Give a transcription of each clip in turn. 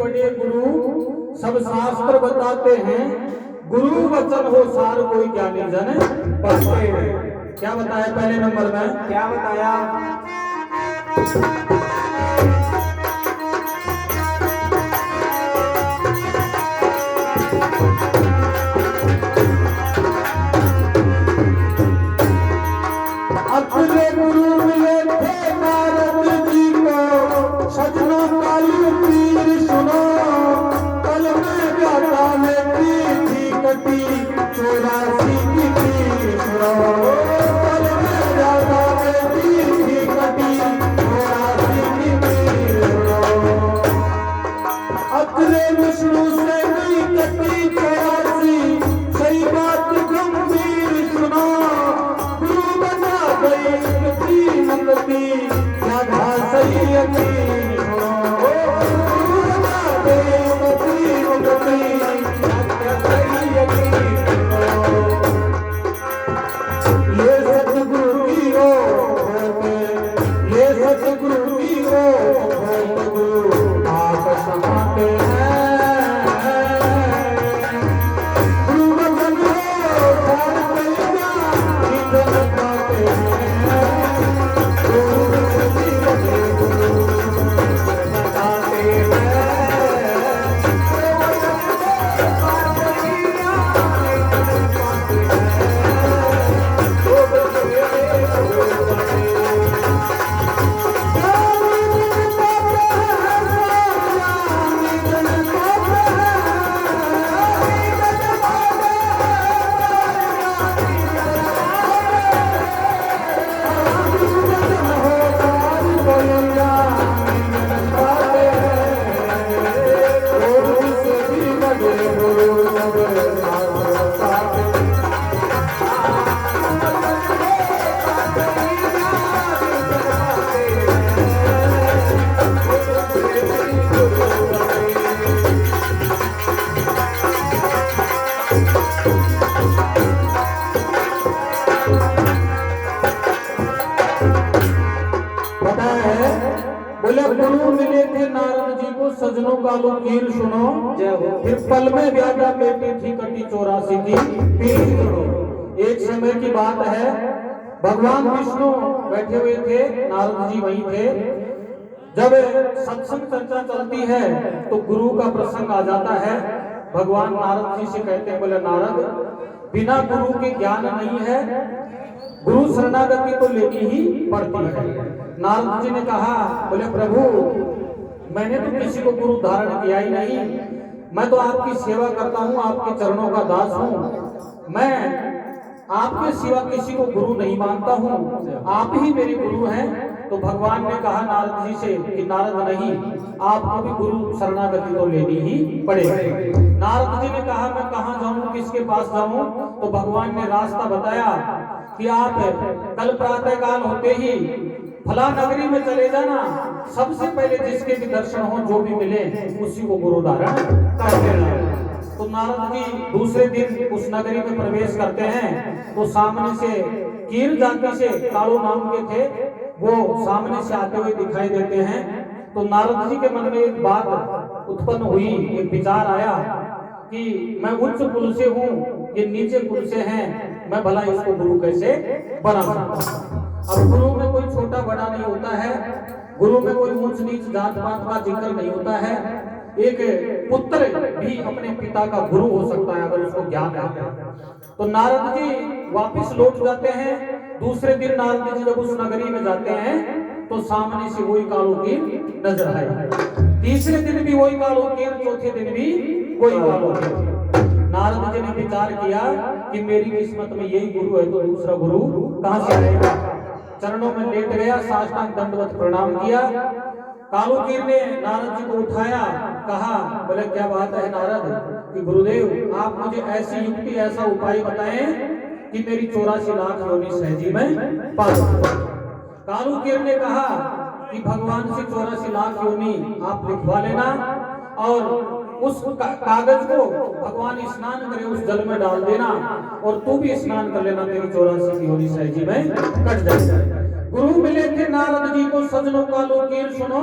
बड़े गुरु सब शास्त्र बताते हैं, गुरु वचन हो सार कोई ज्ञानी जन पढ़ते हैं। क्या बताया पहले नंबर में? क्या बताया? अपने गुरु मिले थे नारद जी को, सजना काली पीर सुनो, कल में गाता में थी कटी 84 की पीर सुनो, कल में गाता में थी कटी 84 की पीर सुनो। अपने विष्णु से नहीं कटी 84, सही बात गंभीर सुनो, गुरु बना गई मंगती राधा सही यकीन सुनो, गुरु बना गई मंगती राधा सही यकीन सुनो। ये सतगुरु की हो ये सतगुरु की हो गुरु आप समाते हैं, गुरु बन हो सार कलिया इधर पाते हैं, गुरु बन गुरु बताते हैं। बोले गुरु मिले थे नारद जी को, सजनों का लो कीर सुनो, फिर पल में व्याजा बेटी थी कटी 84 की पीर सुनो। एक समय की बात है, भगवान विष्णु बैठे हुए थे, नारद जी वहीं थे। जब सत्संग चर्चा चलती है तो गुरु का प्रसंग आ जाता है। भगवान नारद जी से कहते हैं, बोले नारद बिना गुरु के ज्ञान नहीं है, गुरु शरणागति तो लेनी ही पड़ती है। नारद जी ने कहा, बोले प्रभु मैंने तो किसी को गुरु धारण किया ही नहीं, मैं तो आपकी सेवा करता हूँ, आपके चरणों का दास हूँ, मैं आपके सिवा किसी को गुरु नहीं मानता हूँ, आप ही मेरे गुरु हैं। तो भगवान ने कहा नारद जी से कि नारद नहीं, आपको भी गुरु शरणागति तो लेनी ही पड़ेगी। नारद जी ने कहा मैं कहाँ जाऊँ, किसके पास जाऊँ? तो भगवान ने रास्ता बताया कि आप कल प्रातः काल होते ही फला नगरी में चले जाना, सबसे पहले जिसके भी दर्शन हो जो भी मिले उसी को गुरु धारण कर देना। तो नारद जी दूसरे दिन उस नगरी में प्रवेश करते हैं तो सामने से कीर जाति से कालो नाम के थे, वो सामने से आते हुए दिखाई देते हैं। तो नारद जी के मन में एक बात उत्पन्न हुई, एक विचार आया कि मैं उच्च कुल से हूँ, ये नीचे कुल से हैं, मैं भला इसको गुरु कैसे बना सकता हूँ। अब गुरु में कोई छोटा बड़ा नहीं होता है, गुरु में कोई ऊंच नीच जात पात का जिक्र नहीं होता है। एक पुत्र भी अपने पिता का गुरु हो सकता है अगर उसको ज्ञान है। तो नारद जी वापस लौट जाते हैं। दूसरे दिन नारद जी जब उस नगरी में जाते हैं तो सामने से वही कालो कीर नजर आए। तीसरे दिन भी वही कालो कीर, चौथे दिन भी वही कालो कीर। नारद जी ने विचार किया कि मेरी किस्मत में यही गुरु है तो दूसरा गुरु कहां से आएगा। चरणों में लेट गया, साष्टांग दंडवत प्रणाम किया। कालो कीर ने नारद जी को उठाया, कहा बोले क्या बात है नारद कि गुरुदेव आप मुझे ऐसी युक्ति ऐसा उपाय बताएं कि मेरी 84 लाख योनि सहजी में पा सकूं। कालो कीर ने कहा कि भगवान से 84 लाख योनि आप लिखवा लेना और उस कागज को भगवान स्नान करे उस जल में डाल देना और तू भी स्नान कर लेना, तेरी 84 की योनि सहजी में कट जाए। गुरु मिले थे नारद जी को, सजनों का लो कीर सुनो,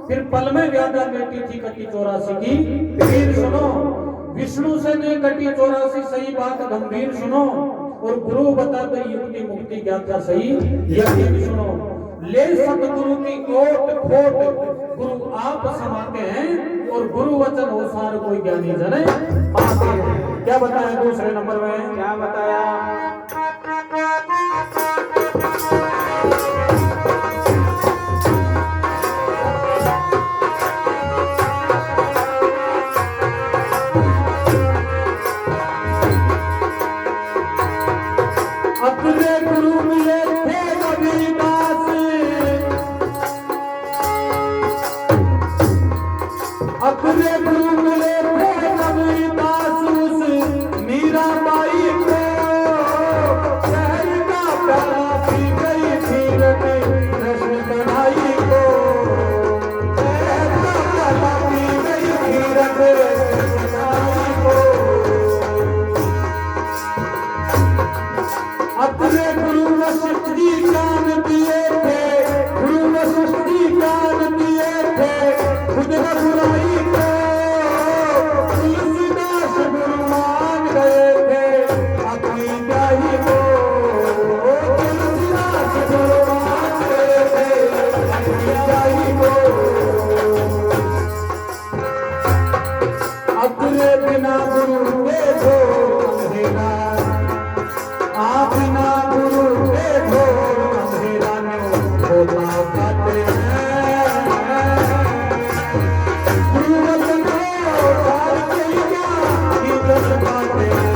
फिर पल में व्याधा बेटी थी कटी 84 की पीर सुनो। विष्णु से नहीं कटी 84 सही बात गंभीर सुनो। और गुरु बता दे युक्ति मुक्ति क्या था सही यकीन सुनो। ले सतगुरु की ओट खोट गुरु आप समाते हैं और गुरु वचन हो सार कोई ज्ञानी जने पाते हैं। क्या बताया दूसरे नंबर में क्या बताया? अपने गुरु मिले थे रविदास, अपने गुरु मिले थे रविदास उस मीराबाई को। शहर का प्याला पी गई थी कृष्ण कन्हई को। शहर का प्याला पी गई थी कृष्ण कन्हई को। अपने गुरु वशिष्ठ जी ज्ञान दिए थे, गुरु वशिष्ठ जी ज्ञान दिए थे खुद रघुराई को। तुलसीदास गुरु मान गए थे अपनी गाई को। तुलसीदास गुरु मान गए थे अपनी गाई को। अपने बिना गुरु के दो अंधेरा, बिना गुरु के घोर अंधेरा में होता पाते हैं। गुरु वचन को पार किया दस पाते हैं।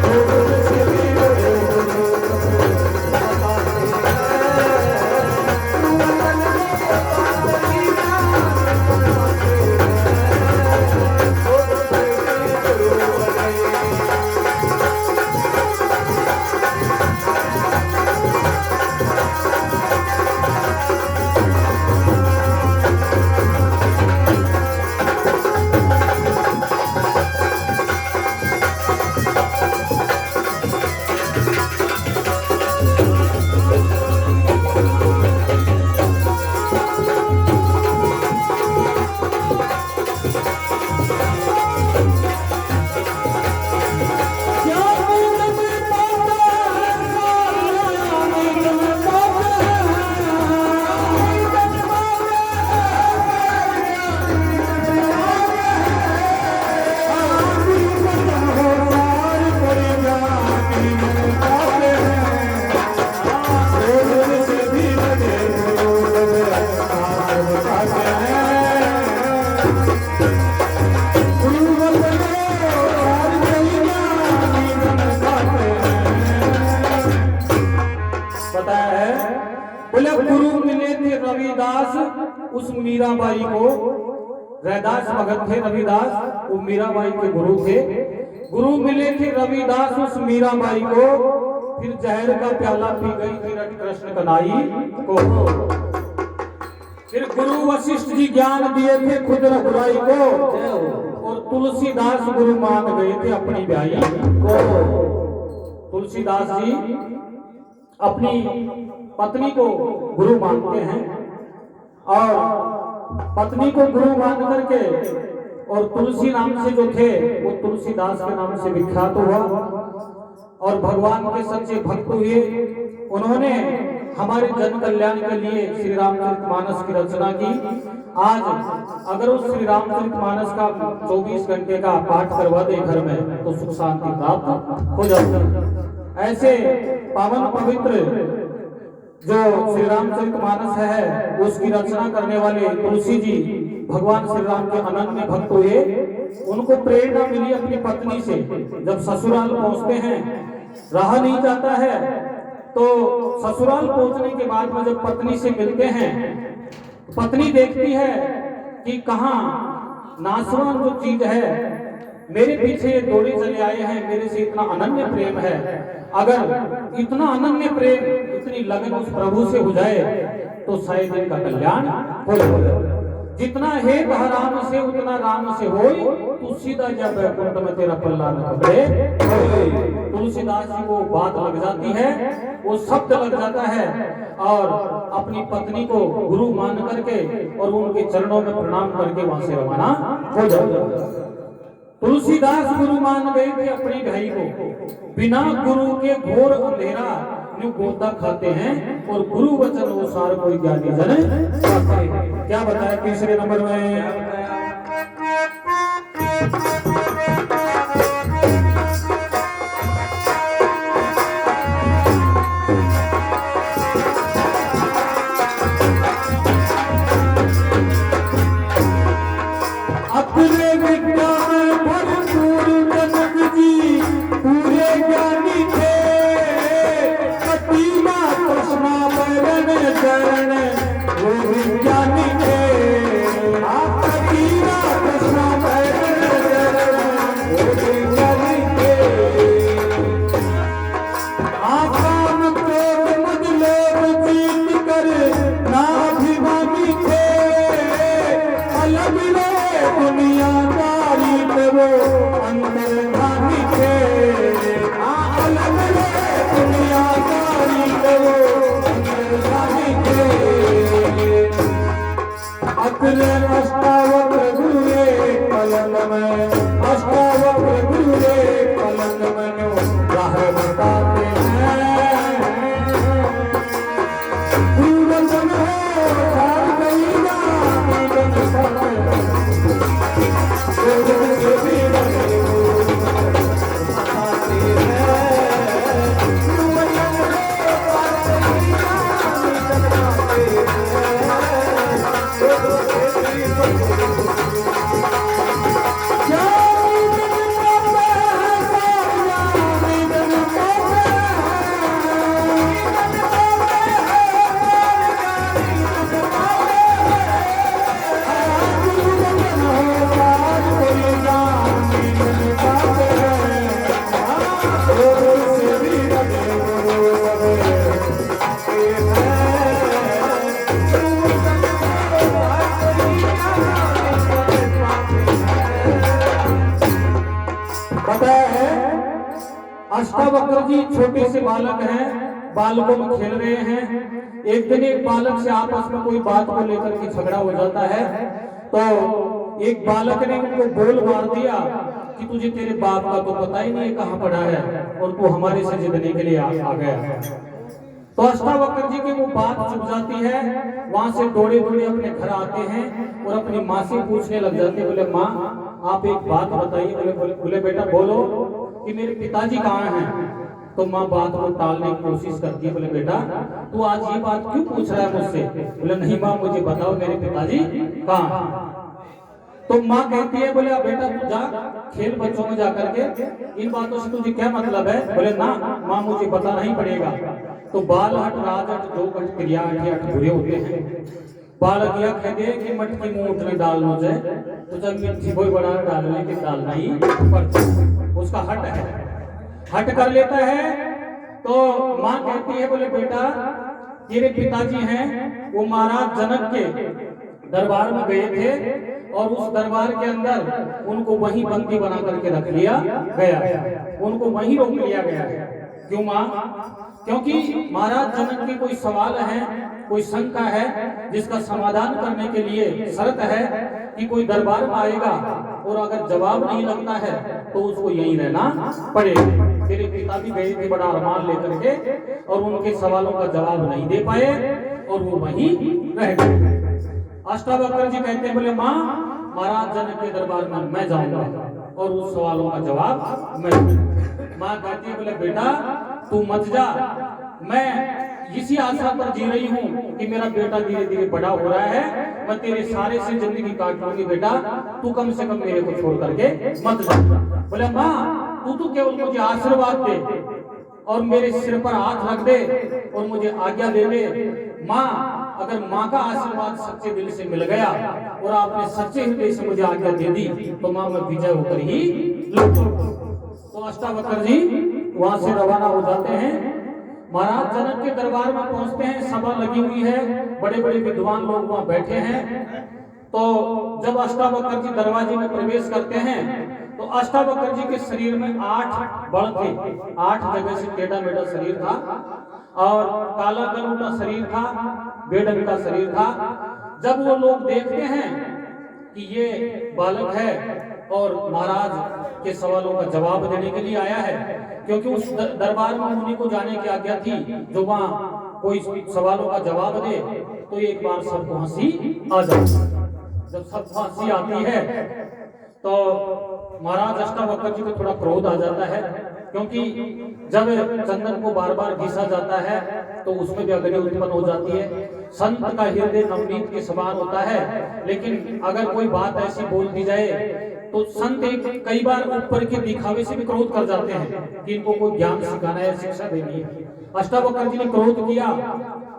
गुरु से भी बड़े गुरु बताते हैं। गुरु वचन को पार किया रविदास उस मीराबाई को। रैदास भगत थे रविदास, वो मीराबाई के गुरु थे। गुरु मिले थे रविदास उस मीराबाई को। फिर जहर का प्याला पी गई थी कृष्ण कन्हई को। फिर गुरु वशिष्ठ जी ज्ञान दिए थे खुद रघुराई को। और तुलसीदास गुरु मान गए थे अपनी ब्याई को। तुलसीदास जी अपनी पत्नी को गुरु मानते हैं और पत्नी को गुरु मान करके और तुलसी नाम से जो थे वो तुलसीदास के नाम से विख्यात हुआ और भगवान के सच्चे भक्त हुए। उन्होंने हमारे जन कल्याण के लिए श्री रामचरितमानस की रचना की। आज अगर उस श्री रामचरितमानस का 24 घंटे का पाठ करवा दे घर में तो सुख शांति प्राप्त हो जाती है। ऐसे पावन पवित्र जो श्री रामचरितमानस है उसकी रचना करने वाले तुलसी जी भगवान श्री राम के अनन्य भक्त हुए। उनको प्रेरणा मिली अपनी पत्नी से। जब ससुराल पहुंचते हैं, रहा नहीं जाता है, तो ससुराल पहुंचने के बाद में जब पत्नी से मिलते हैं, पत्नी देखती है कि कहाँ नासवान जो चीज है, मेरे पीछे ये दौड़े चले आए हैं, मेरे से इतना अनन्य प्रेम है। अगर इतना अनन्य प्रेम, इतनी लगन उस प्रभु से हो जाए तो शायद इनका कल्याण हो जाए। जितना है हराम से उतना राम से होई, तू सीधा जा बैकुंठ में तेरा पल्ला न पकड़े। तुलसीदास जी को बात लग जाती है, वो शब्द लग जाता है और अपनी पत्नी को गुरु मान करके और उनके चरणों में प्रणाम करके वहां से रवाना हो जाता। तुलसीदास गुरु मान गए थे अपनी भाई को, बिना गुरु के घोर अंधेरा न्यू गोता खाते हैं और गुरु वचन अनुसार कोई ज्ञानी जन पाते हैं। क्या बताया तीसरे नंबर में? अपने विद्या में भरपूर जनक जी पूरे ज्ञानी थे, कटीमा कृष्णा बैरन चरण वो विज्ञानी थे। कटीमा कृष्णा बैरन चरण वो विज्ञानी थे। आकाम क्रोध मद लोभ जीत कर नाभिमानी थे, अलग दुनियादारी पे वो अंतर्धानी थे। अलग दुनियादारी पे वो अंतर्धानी थे। अपने अष्टावक्र गुरु पलंग में, अष्टावक्र गुरु पलंग में राह बताते हैं। गुरुवचन हो गई ना अष्टावक्र जी छोटे से बालक हैं, बालकों में खेल रहे हैं। एक दिन एक बालक से आपस में कोई बात को लेकर के झगड़ा हो जाता है, तो एक बालक ने उनको बोल मार दिया कि तुझे तेरे बाप का तो पता ही नहीं है कहाँ पढ़ा है और तू हमारे से जितने के लिए आ गया। तो अष्टावक्र जी की वो बात चुप जाती है, वहां से दौड़े दौड़े अपने घर आते हैं और अपनी माँ से पूछने लग जाते हैं। बोले माँ आप एक बात बताइए। बोले बेटा बोलो कि मेरे पिताजी कहाँ हैं। तो माँ बात को टालने की कोशिश करती है। बोले बेटा तू आज ये बात क्यों पूछ रहा है मुझसे। बोले नहीं माँ मुझे बताओ मेरे पिताजी कहाँ हैं। तो माँ कहती है बोले बेटा तू जा खेल बच्चों में जाकर के, इन बातों से तुझे क्या मतलब है। बोले ना माँ मुझे बताना ही पड़ेगा। तो बाल हट राजहट जो क्रिया अठ बुरे होते हैं। बालक यह कहते हैं कि मटकी मुंह उठने डालना जाए तो जब मिट्टी कोई बड़ा डालने के डालना ही पड़ता, उसका हट है, हट कर लेता है। तो माँ कहती है बोले बेटा तेरे पिताजी हैं वो महाराज जनक के दरबार में गए थे और उस दरबार के अंदर उनको वहीं बंदी बना करके रख लिया गया, उनको वहीं रोक लिया गया है। क्यों माँ? क्योंकि महाराज जनक के कोई सवाल है, कोई शंका है जिसका समाधान करने के लिए शर्त है कि कोई दरबार में आएगा और अगर जवाब नहीं लगता है तो उसको यहीं रहना पड़ेगा। तेरे पिता भी गए थे बड़ा अरमान लेकर के और उनके सवालों का जवाब नहीं दे पाए और वो वहीं रह गए। अष्टावक्र जी कहते हैं बोले माँ महाराज जनक के दरबार में मैं जाऊंगा और उस सवालों का जवाब मैं। माँ कहती है बोले बेटा तू मत जा, मैं इसी आशा पर जी रही हूँ कि मेरा बेटा धीरे धीरे बड़ा हो रहा है, मैं तेरे सारे से जिंदगी काट लूंगी बेटा, तू कम से कम मेरे को छोड़ करके मत जा। बोले माँ तू तो केवल मुझे आशीर्वाद दे और मेरे सिर पर हाथ रख दे और मुझे आज्ञा दे दे। माँ अगर माँ का आशीर्वाद सच्चे दिल से मिल गया और आपने सच्चे हृदय से मुझे आज्ञा दे दी तो माँ मैं विजय होकर ही लौटूंगा। तो अष्टावक्र जी वहां से रवाना हो जाते हैं। महाराज जनक के दरबार में पहुंचते हैं, सभा लगी हुई है, बड़े बड़े विद्वान लोग वहां बैठे हैं। तो जब अष्टावक्र जी दरवाजे में प्रवेश करते हैं तो अष्टावक्र जी के शरीर में 8 बल थे, 8 जगह से टेढ़ा मेढ़ा शरीर था और काला कलूटा शरीर था, बेढंग का शरीर था। जब वो लोग देखते हैं कि ये बालक है और महाराज के सवालों का जवाब देने के लिए आया है, क्योंकि उस दरबार में मुनि को जाने की आज्ञा थी, जो वहां कोई सवालों का जवाब दे तो एक बार सबको हंसी आ जाती। जब सबको हंसी आती है तो महाराज अष्टावक्र जी को थोड़ा क्रोध आ जाता है, क्योंकि जब चंदन को बार बार घिसा जाता है तो उसमें भी अग्नि उत्पन्न हो जाती है। संत का हृदय नवनीत के समान होता है, लेकिन अगर कोई बात ऐसी बोल दी जाए तो संत कई बार ऊपर के दिखावे से भी क्रोध कर जाते हैं कि इनको कोई ज्ञान सिखाना है, शिक्षा देनी है। अष्टावक्र जी ने क्रोध किया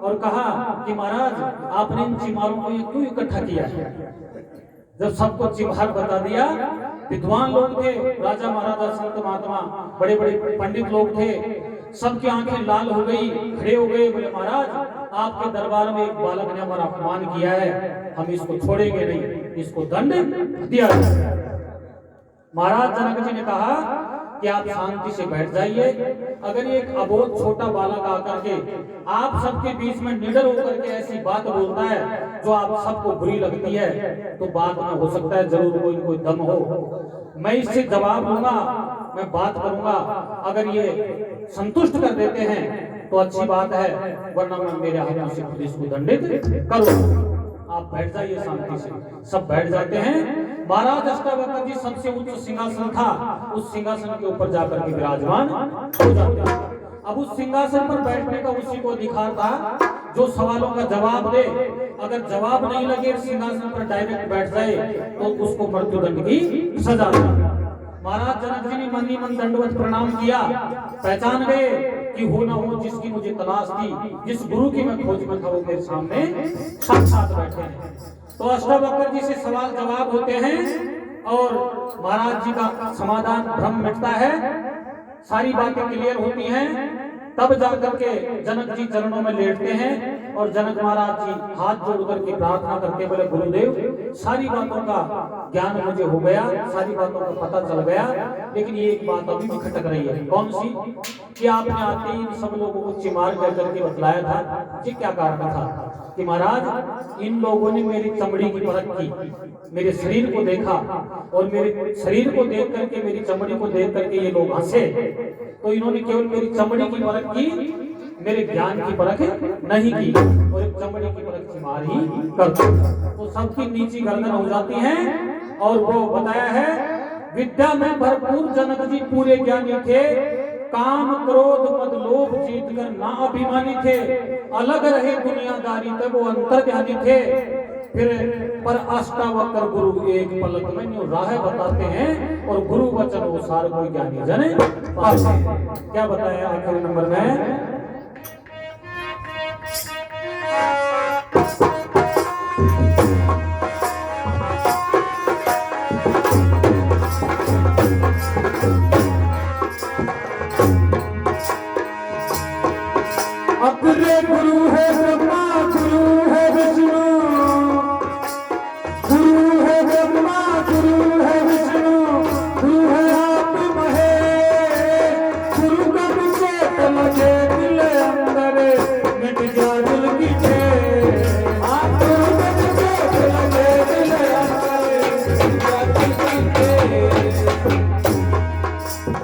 और कहा कि महाराज आपने इन चिमारों को ये क्यों इकट्ठा किया है? जब सबको चिमार बता दिया, विद्वान लोग थे, राजा महाराजा संत महात्मा बड़े बड़े पंडित लोग थे, सबकी आंखें लाल हो गई, खड़े हो गए, बोले महाराज आपके दरबार में एक बालक ने हमारा अपमान किया है, हम इसको छोड़ेंगे नहीं, इसको दंड दिया जाए। महाराज जनक जी ने कहा कि आप शांति से बैठ जाइए। अगर एक अबोध छोटा बालक आकर के आप सबके बीच में निडर होकर के ऐसी बात बोलता है जो आप सबको बुरी लगती है, तो बात में हो सकता है जरूर कोई दम हो। मैं इससे जवाब दूंगा, मैं बात करूंगा, अगर ये संतुष्ट कर देते हैं तो अच्छी बात है, वरना मैं मेरे हाथों से खुद इसको दंडित करूंगा। आप बैठ जाइए शांति से। सब बैठ जाते हैं। महाराज अष्टावक्र जी सबसे उच्च सिंहासन था, उस सिंहासन के ऊपर जाकर के विराजमान हो जाते हैं। अब उस सिंहासन पर बैठने का उसी को अधिकार था जो सवालों का जवाब दे। अगर जवाब नहीं लगे, सिंहासन पर डायरेक्ट बैठ जाए तो उसको मृत्युदंड की सजा दी। महाराज जनक जी ने मन ही मन दंडवत प्रणाम किया, पहचान गए कि हो ना हो जिसकी मुझे तलाश थी, जिस गुरु की मैं खोज में था, वो मेरे सामने साक्षात बैठे हैं। तो अष्टावक्र जी से सवाल जवाब होते हैं और महाराज जी का समाधान भ्रम मिटता है, सारी बातें क्लियर होती हैं। तब जाकर के जनक जी चरणों में लेटते हैं और जनक महाराज जी हाथ जोड़ करके प्रार्थना करके बोले गुरुदेव सारी बातों का ज्ञान मुझे हो गया, सारी बातों का पता चल गया, लेकिन ये एक बात अभी भी खटक रही है। कौन सी? कि आपने आते ही सब लोगों को चिमार कर करके बतलाया था, ये क्या कारण था? कि महाराज इन लोगों ने मेरी चमड़ी की परख की, मेरे शरीर को देखा और मेरे शरीर को देख करके, मेरी चमड़ी को देख करके ये लोग हंसे। तो इन्होंने केवल मेरी चमड़ी की परख की, मेरे ज्ञान की परख नहीं की, और एक चमड़ी की परख चिमार ही करते। तो सबकी नीची गर्दन हो जाती है। और वो बताया है विद्या में भरपूर जनक जी पूरे ज्ञानी थे, काम क्रोध मद लोभ जीत कर ना अभिमानी थे, अलग रहे दुनियादारी तब वो अंतर्ज्ञानी थे। फिर पर अष्टावक्र गुरु एक पलक में न्यू राह बताते हैं और गुरु वचन अनुसार कोई ज्ञानी जन पाते हैं। क्या बताया आखिरी नंबर में? अग्रे गुरु है ब्रह्मा, गुरु है विष्णु, गुरु है ब्रह्मा, गुरु है विष्णु, गुरु है आप महेश। गुरु का विषेक लगे दिल अंदर, मिट जा दिल की ठेस। गुरु का विषेक लगे दिल अंदर, मिट जा दिल की ठेस।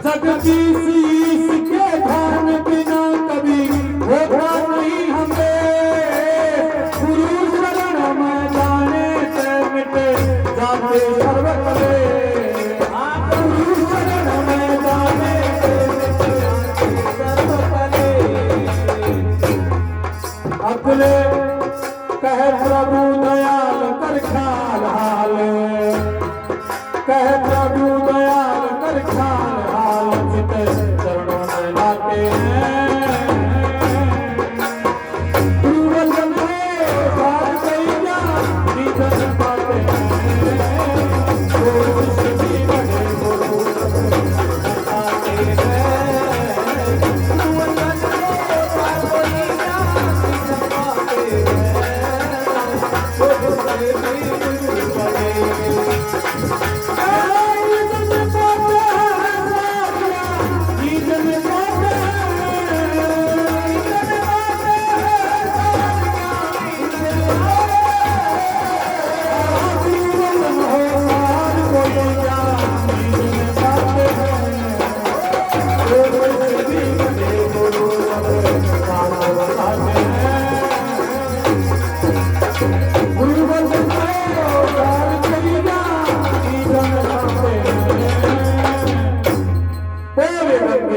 जग की शीश के ध्यान बिना कभी होता नहीं हमें, गुरु शरण में जाने से मिटे जाते सर्व कले। गुरु शरण में जाने से मिटे जाते सर्व कले। अगले कह प्रभु दयाल कर ख्याल हाल, कह प्रभु दयाल कर ख्याल हाल, चित चरणों में लाते हैं। Thank you.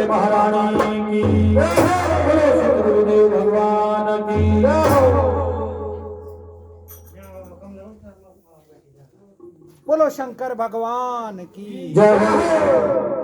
महारानी की बोलो सतगुरुदेव भगवान की बोलो शंकर भगवान की जय हो।